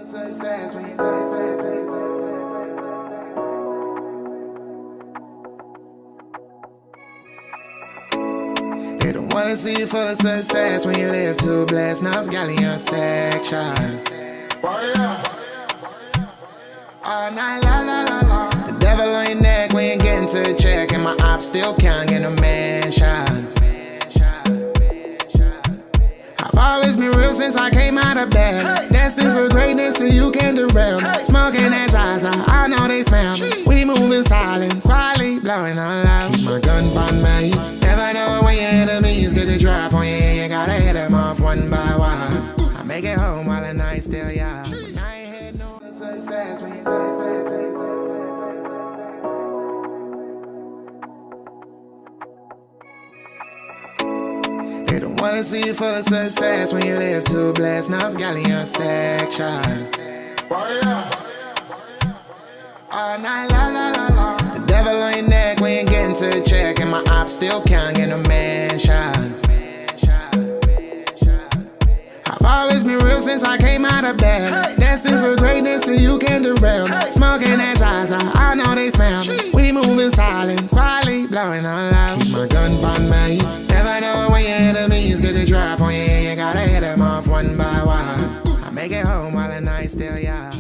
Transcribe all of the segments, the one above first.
They don't wanna see you full of success when you live to bless. Enough galleon sections. All night, la la la la. The devil on your neck when you get into a check, and my ops still can't get a mansion. I've always been real since I came out of bed. Destined for greatness, so you can derail. Smoking that Zaza, I know they smell me. We move in silence, quietly blowing our loud. Keep my gun on me. Never know when your enemies get to drop on you. You gotta hit them off one by one. I make it home while the night's still young. I ain't had no success when They don't wanna see you full of success when you live to bless. Enough galleon sections. All night, la la la la. The devil on your neck when you get into a check, and my ops still can't get a mansion. I've always been real since I came out of bed. Destined for greatness, so you can derail. Smoking that Zaza, I know they smell me. We move in silence, quietly blowing our loud. Keep my gun on me. Never know when your enemies get to drop on you. You gotta hit them off one by one. I make it home while the night's still young.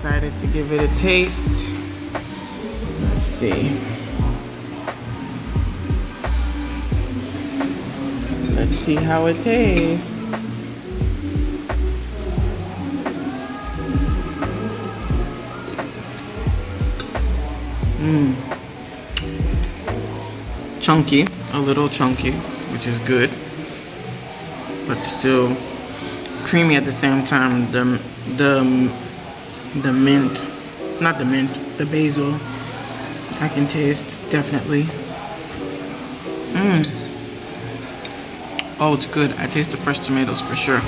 decided to give it a taste. Let's see. Let's see how it tastes. Chunky, a little chunky, which is good, but still creamy at the same time. The mint, not the mint, the basil, I can taste definitely. Oh, it's good. I taste the fresh tomatoes for sure.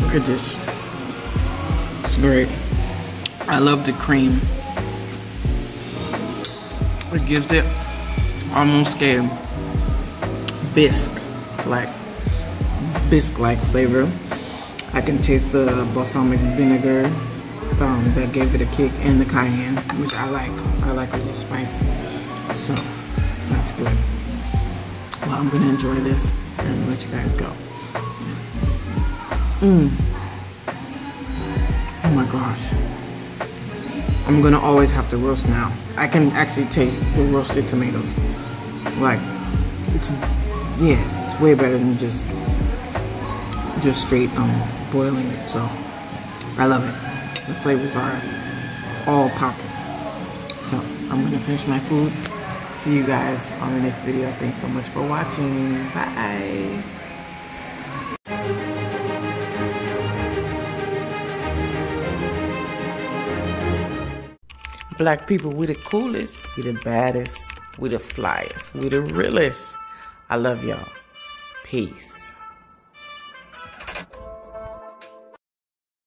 Look at this. It's great. I love the cream. It gives it almost a bisque-like flavor. I can taste the balsamic vinegar that gave it a kick, and the cayenne, which I like. I like a little spice, so that's good. Well, I'm gonna enjoy this and let you guys go. Oh my gosh. I'm gonna always have to roast now. I can actually taste the roasted tomatoes. Like, it's way better than just straight boiling it. So I love it. The flavors are all popping. So I'm gonna finish my food. See you guys on the next video. Thanks so much for watching. Bye. Black people, we the coolest, we the baddest, we the flyest, we the realest. I love y'all. Peace.